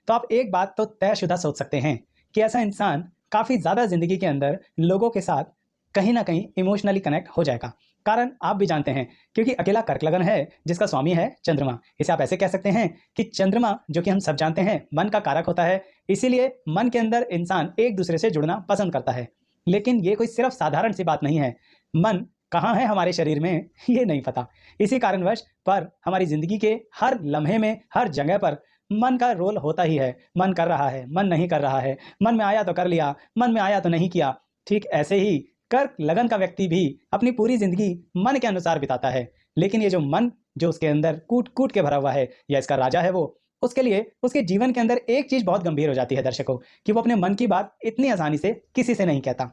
तो आप एक बात तो तयशुदा सोच सकते हैं कि ऐसा इंसान काफ़ी ज़्यादा ज़िंदगी के अंदर लोगों के साथ कहीं न कहीं इमोशनली कनेक्ट हो जाएगा। कारण आप भी जानते हैं क्योंकि अकेला कर्क-लगन है जिसका स्वामी है चंद्रमा। इसे आप ऐसे कह सकते हैं कि चंद्रमा जो कि हम सब जानते हैं मन का कारक होता है, इसीलिए मन के अंदर इंसान एक-दूसरे से जुड़ना पसंद करता है। लेकिन ये कोई सिर्फ़ साधारण सी बात नहीं है। मन कहाँ है हमारे शरीर में ये नहीं पता। इसी कारणवश पर हमारी ज़िंदगी के हर लम्हे में, हर जगह पर मन का रोल होता ही है। मन कर रहा है, मन नहीं कर रहा है, मन में आया तो कर लिया, मन में आया तो नहीं किया। ठीक ऐसे ही कर्क लगन का व्यक्ति भी अपनी पूरी ज़िंदगी मन के अनुसार बिताता है। लेकिन ये जो मन जो उसके अंदर कूट-कूट के भरा हुआ है या इसका राजा है वो, उसके लिए उसके जीवन के अंदर एक चीज़ बहुत गंभीर हो जाती है दर्शकों, कि वो अपने मन की बात इतनी आसानी से किसी से नहीं कहता।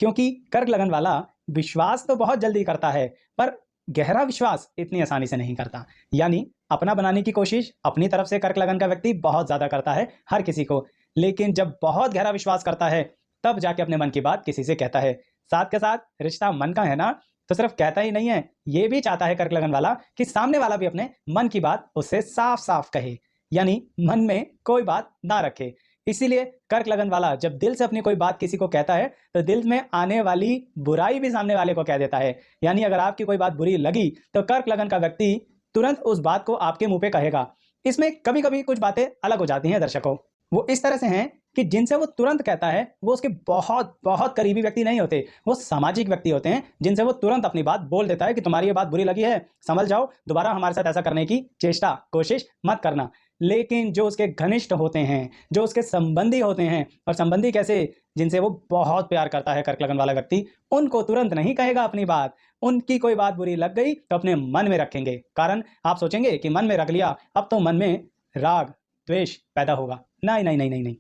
क्योंकि कर्क लगन वाला विश्वास तो बहुत जल्दी करता है, पर गहरा विश्वास इतनी आसानी से नहीं करता। यानी अपना बनाने की कोशिश अपनी तरफ से कर्क लगन का व्यक्ति बहुत ज़्यादा करता है हर किसी को। लेकिन जब बहुत गहरा विश्वास करता है, तब जाके अपने मन की बात किसी से कहता है। साथ के साथ रिश्ता मन का है ना, तो सिर्फ कहता ही नहीं है, ये भी चाहता है कर्क लगन वाला कि सामने वाला भी अपने मन की बात उससे साफ-साफ कहे। यानी मन में कोई बात ना रखे। इसीलिए कर्क लगन वाला जब दिल से अपनी कोई बात किसी को कहता है, तो दिल में आने वाली बुराई भी सामने वाले को कह देता है। यानी अगर आपकी कोई बात बुरी लगी, तो कर्क लगन का व्यक्ति तुरंत उस बात को आपके मुँह पे कहेगा। इसमें कभी-कभी कुछ बातें अलग हो जाती हैं दर्शकों। वो इस तरह से हैं कि जिनसे वो तुरंत कहता है, वो उसके बहुत करीबी व्यक्ति नहीं होते। वो सामाजिक व्यक्ति होते हैं, जिनसे वो तुरंत अपनी बात बोल देता है कि तुम्हारी ये बात बुरी लगी है, संभल जाओ, दोबारा हमारे साथ ऐसा करने की कोशिश मत करना। लेकिन जो उसके घनिष्ठ होते हैं, जो उसके संबंधी होते हैं और संबंधी कैसे, जिनसे वो बहुत प्यार करता है कर्क लगन वाला व्यक्ति, उनको तुरंत नहीं कहेगा अपनी बात। उनकी कोई बात बुरी लग गई तो अपने मन में रखेंगे। कारण आप सोचेंगे कि मन में रख लिया, अब तो मन में राग, द्वेष पैदा होगा। नहीं, नहीं, नहीं, नहीं, नहीं।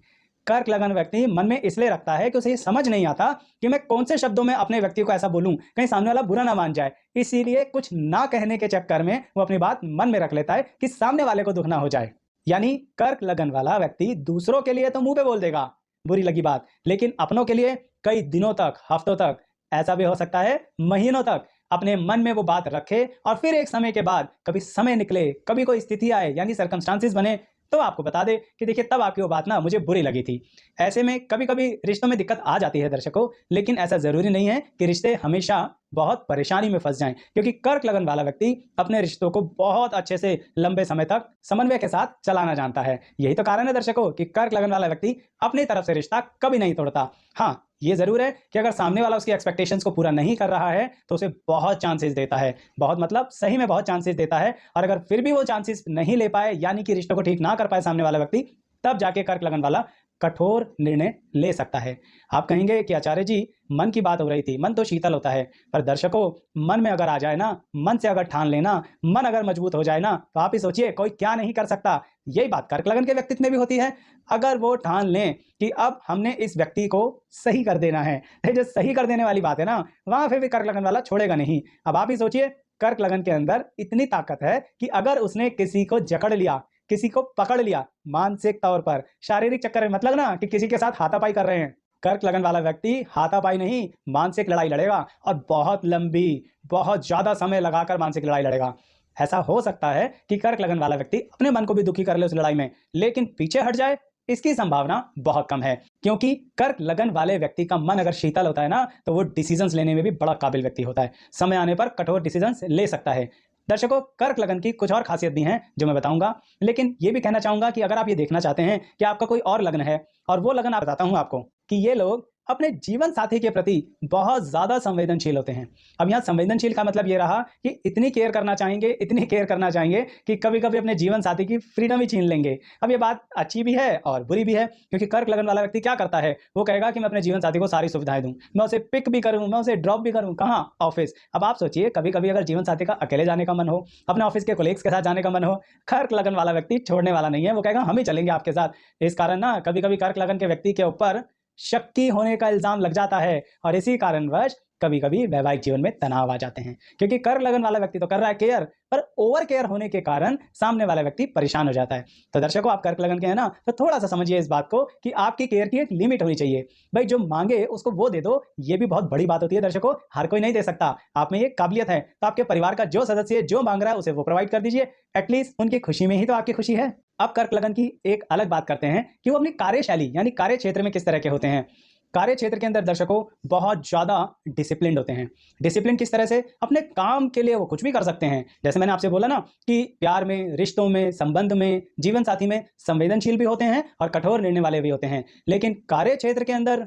कर्क लगन व्यक्ति मन में इसलिए रखता है कि उसे ये समझ नहीं आता कि मैं कौन से शब्दों में अपने व्यक्ति को ऐसा बोलूं, कहीं सामने वाला बुरा ना मान जाए। इसीलिए कुछ ना कहने के चक्कर में वो अपनी बात मन में रख लेता है कि सामने वाले को दुख ना हो जाए। यानी कर्क लगन वाला व्यक्ति दूसरों के लिए तो मुंह पे बोल देगा बुरी लगी बात, लेकिन अपनों के लिए कई दिनों तक, हफ्तों तक, ऐसा भी हो सकता है महीनों तक अपने मन में वो बात रखे और फिर एक समय के बाद कभी समय निकले, कभी कोई स्थिति आए यानी सर्कमस्टांसेस बने, तो आपको बता दे कि देखिए तब आपकी वो बात ना मुझे बुरी लगी थी। ऐसे में कभी-कभी रिश्तों में दिक्कत आ जाती है दर्शकों, लेकिन ऐसा ज़रूरी नहीं है कि रिश्ते हमेशा बहुत परेशानी में फँस जाएँ, क्योंकि कर्क लगन वाला व्यक्ति अपने रिश्तों को बहुत अच्छे से लंबे समय तक समन्वय के साथ चलाना जानता है। यही तो कारण है दर्शकों कि कर्क लगन वाला व्यक्ति अपनी तरफ से रिश्ता कभी नहीं तोड़ता। हाँ, ये ज़रूर है कि अगर सामने वाला उसकी एक्सपेक्टेशंस को पूरा नहीं कर रहा है, तो उसे बहुत चांसेस देता है। बहुत मतलब सही में बहुत चांसेस देता है, और अगर फिर भी वो चांसेस नहीं ले पाए, यानी कि रिश्तों को ठीक ना कर पाए सामने वाला व्यक्ति, तब जाके कर्क लगन वाला कठोर निर्णय ले सकता है। आप कहेंगे कि आचार्य जी, मन की बात हो रही थी, मन तो शीतल होता है, पर दर्शकों मन में अगर आ जाए ना, मन से अगर ठान लेना, मन अगर मजबूत हो जाए ना, तो आप ही सोचिए कोई क्या नहीं कर सकता। यही बात कर्क लगन के व्यक्तित्व में भी होती है। अगर वो ठान लें कि अब हमने इस व्यक्ति को सही कर देना है, ये जो सही कर देने वाली बात है ना, वहाँ फिर भी कर्क लगन वाला छोड़ेगा नहीं। अब आप ही सोचिए कर्क लगन के अंदर इतनी ताकत है कि अगर उसने किसी को जकड़ लिया, किसी को पकड़ लिया मानसिक तौर पर, शारीरिक चक्कर में, मतलब ना कि किसी के साथ हाथापाई कर रहे हैं, कर्क लगन वाला व्यक्ति हाथापाई नहीं, मानसिक लड़ाई लड़ेगा, और बहुत लंबी, बहुत ज़्यादा समय लगाकर मानसिक लड़ाई लड़ेगा। ऐसा हो सकता है कि कर्क लगन वाला व्यक्ति अपने मन को भी दुखी कर ले उस लड़ाई में, लेकिन पीछे हट जाए, इसकी संभावना बहुत कम है। क्योंकि कर्क लगन वाले व्यक्ति का मन अगर शीतल होता है ना, तो वो डिसीजंस लेने में भी बड़ा काबिल व्यक्ति होता है। समय आने पर कठोर डिसीजंस ले सकता है। दर्शकों, कर्क लगन की कुछ और खासियत भी हैं जो मैं बताऊंगा, लेकिन ये भी कहना चाहूंगा कि अगर आप ये देखना चाहते हैं कि आपका कोई और लगन है, और वो लगन आप बताता हूं आपको कि ये लोग अपने जीवन साथी के प्रति बहुत ज़्यादा संवेदनशील होते हैं। अब यहाँ संवेदनशील का मतलब ये रहा कि इतनी केयर करना चाहेंगे, इतनी केयर करना चाहेंगे कि कभी-कभी अपने जीवन साथी की फ्रीडम ही छीन लेंगे। अब ये बात अच्छी भी है और बुरी भी है, क्योंकि कर्क लगन वाला व्यक्ति क्या करता है, वो कहेगा कि मैं अपने जीवन साथी को सारी सुविधाएं दूं, मैं उसे पिक भी करूं, मैं उसे ड्रॉप भी करूं, कहाँ, ऑफिस। अब आप सोचिए कभी-कभी अगर जीवन साथी का अकेले जाने का मन हो, अपने ऑफिस के कोलीग्स के साथ जाने का मन हो, कर्क लगन वाला व्यक्ति छोड़ने वाला नहीं है, वो कहेगा हम ही चलेंगे आपके साथ। इस कारण ना कभी-कभी कर्क लगन के व्यक्ति के ऊपर शक्की होने का इल्जाम लग जाता है, और इसी कारणवश कभी-कभी वैवाहिक जीवन में तनाव आ जाते हैं, क्योंकि कर्क लगन वाला व्यक्ति तो कर रहा है केयर, पर ओवर केयर होने के कारण सामने वाला व्यक्ति परेशान हो जाता है। तो दर्शकों, आप कर्क लगन के हैं ना, तो थोड़ा सा समझिए इस बात को कि आपकी केयर की एक लिमिट होनी चाहिए। भाई जो मांगे उसको वो दे दो, ये भी बहुत बड़ी बात होती है दर्शकों, हर कोई नहीं दे सकता। आप में ये काबिलियत है, तो आपके परिवार का जो सदस्य जो मांग रहा है उसे वो प्रोवाइड कर दीजिए। एटलीस्ट उनकी खुशी में ही तो आपकी खुशी है। अब कर्क लगन की एक अलग बात करते हैं कि वो अपनी कार्यशैली यानी कार्य क्षेत्र में किस तरह के होते हैं। कार्य क्षेत्र के अंदर दर्शकों बहुत ज़्यादा डिसिप्लिन्ड होते हैं। डिसिप्लिन किस तरह से? अपने काम के लिए वो कुछ भी कर सकते हैं। जैसे मैंने आपसे बोला ना कि प्यार में, रिश्तों में, संबंध में, जीवन साथी में संवेदनशील भी होते हैं और कठोर निर्णय वाले भी होते हैं। लेकिन कार्य क्षेत्र के अंदर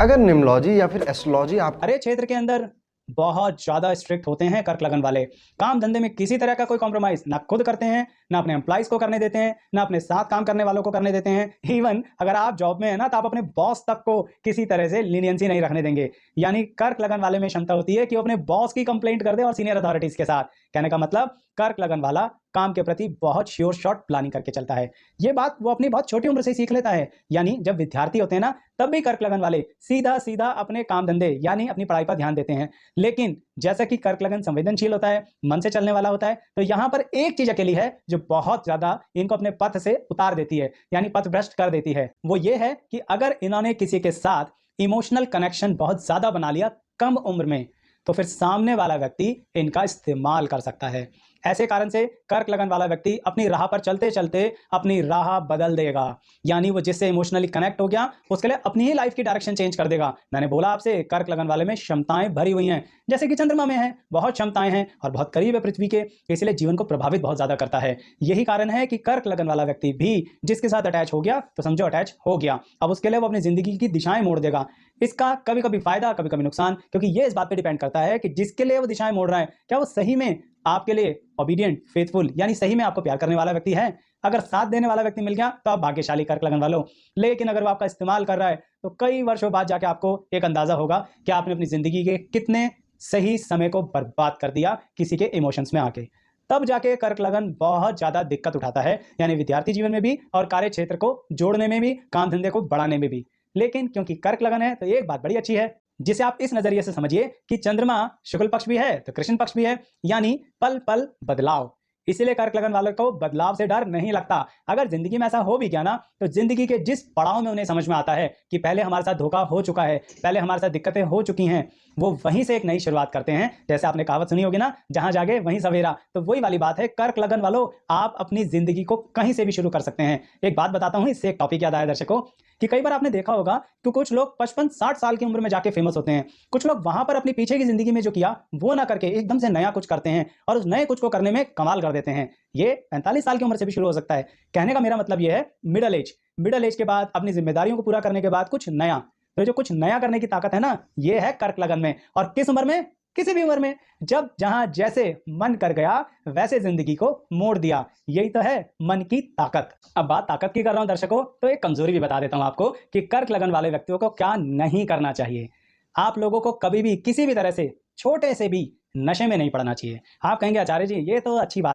अगर न्यूमरोलॉजी या फिर एस्ट्रोलॉजी आप कार्य क्षेत्र के अंदर बहुत ज़्यादा स्ट्रिक्ट होते हैं कर्क लगन वाले। काम धंधे में किसी तरह का कोई कॉम्प्रोमाइज़ ना खुद करते हैं, ना अपने एम्प्लॉइज़ को करने देते हैं, ना अपने साथ काम करने वालों को करने देते हैं। इवन अगर आप जॉब में हैं ना, तो आप अपने बॉस तक को किसी तरह से लीनियंसी नहीं रखने देंगे। यानी कर्क लगन वाले में क्षमता होती है कि वो अपने बॉस की कंप्लेंट कर दे और सीनियर अथॉरिटीज़ के साथ। कहने का मतलब कर्क लगन वाला काम के प्रति बहुत श्योर शॉट प्लानिंग करके चलता है। ये बात वो अपनी बहुत छोटी उम्र से सीख लेता है। यानी जब विद्यार्थी होते हैं ना, तब भी कर्क लगन वाले सीधा-सीधा अपने काम धंधे यानी अपनी पढ़ाई पर ध्यान देते हैं। लेकिन जैसा कि कर्क लगन संवेदनशील होता है, मन से चलने वाला होता है, तो यहाँ पर एक चीज़ अकेली है जो बहुत ज़्यादा इनको अपने पथ से उतार देती है, यानी पथभ्रष्ट कर देती है। वो ये है कि अगर इन्होंने किसी के साथ इमोशनल कनेक्शन बहुत ज़्यादा बना लिया कम उम्र में, तो फिर सामने वाला व्यक्ति इनका इस्तेमाल कर सकता है। ऐसे कारण से कर्क लगन वाला व्यक्ति अपनी राह पर चलते-चलते अपनी राह बदल देगा। यानी वो जिससे इमोशनली कनेक्ट हो गया, उसके लिए अपनी ही लाइफ की डायरेक्शन चेंज कर देगा। मैंने बोला आपसे कर्क लगन वाले में क्षमताएँ भरी हुई हैं, जैसे कि चंद्रमा में है, बहुत क्षमताएँ हैं और बहुत करीब है पृथ्वी के, इसलिए जीवन को प्रभावित बहुत ज़्यादा करता है। यही कारण है कि कर्क लगन वाला व्यक्ति भी जिसके साथ अटैच हो गया, तो समझो अटैच हो गया। अब उसके लिए वो अपनी ज़िंदगी की दिशाएँ मोड़ देगा। इसका कभी-कभी फ़ायदा, कभी-कभी नुकसान, क्योंकि ये इस बात पे डिपेंड करता है कि जिसके लिए वो दिशाएँ मोड़ रहा है, क्या वो सही में आपके लिए ओबीडिएंट, फेथफुल यानी सही में आपको प्यार करने वाला व्यक्ति है? अगर साथ देने वाला व्यक्ति मिल गया, तो आप भाग्यशाली कर्क लगन वालों। लेकिन अगर वो आपका इस्तेमाल कर रहा है, तो कई वर्षों बाद जाके आपको एक अंदाज़ा होगा कि आपने अपनी ज़िंदगी के कितने सही समय को बर्बाद कर दिया किसी के इमोशंस में आके। तब जाके कर्क लगन बहुत ज़्यादा दिक्कत उठाता है, यानी विद्यार्थी जीवन में भी और कार्य क्षेत्र को जोड़ने में भी, काम धंधे को बढ़ाने में भी। लेकिन क्योंकि कर्क लगन है, तो एक बात बड़ी अच्छी है, जिसे आप इस नज़रिए से समझिए कि चंद्रमा शुक्ल पक्ष भी है, तो कृष्ण पक्ष भी है, यानी पल-पल बदलाव। इसीलिए कर्क लगन वालों को बदलाव से डर नहीं लगता। अगर ज़िंदगी में ऐसा हो भी गया ना, तो ज़िंदगी के जिस पड़ाव में उन्हें समझ में आता है कि पहले हमारे साथ धोखा हो चुका है, पहले हमारे साथ दिक्कतें हो चुकी हैं, वो वहीं से एक नई शुरुआत करते हैं। जैसे आपने कहावत सुनी होगी ना, जहाँ जागे वहीं सवेरा। तो वही वाली बात है, कर्क लगन वालों, आप अपनी ज़िंदगी को कहीं से भी शुरू कर सकते हैं। एक बात बताता हूँ, इससे एक टॉपिक याद आया दर्शकों, कि कई बार आपने देखा होगा कि कुछ लोग 55-60 साल की उम्र में जाके फेमस होते हैं। कुछ लोग वहाँ पर अपनी पीछे की ज़िंदगी में जो किया, वो ना करके एकदम से नया कुछ करते हैं और उस नए कुछ को करने में कमाल कर देते हैं। ये 45 साल की उम्र से भी शुरू हो सकता है। कहने का मेरा मतलब ये है, मिडल एज के बाद अपनी ज़िम्मेदारियों को पूरा करने के बाद कुछ नया। तो जो कुछ नया करने की ताकत है ना, ये है कर्क लगन में। और किस उम्र में? किसी भी उम्र में। जब जहाँ जैसे मन कर गया, वैसे ज़िंदगी को मोड़ दिया। यही तो है मन की ताकत। अब बात ताकत की कर रहा हूँ दर्शकों, तो एक कमज़ोरी भी बता देता हूँ आपको कि कर्क लगन वाले व्यक्तियों को क्या नहीं करना चाहिए। आप लोगों को कभी भी किसी भी तरह से, छोटे से भी नशे में नहीं पड़ना चाहिए। आप कहेंगे आचार्य जी, ये तो अच्छी बात,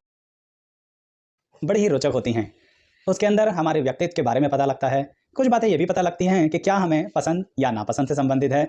बड़ी ही रोचक होती हैं। उसके अंदर हमारे व्यक्तित्व के बारे में पता लगता है। कुछ बातें ये भी पता लगती हैं कि क्या हमें पसंद या नापसंद से संबंधित है।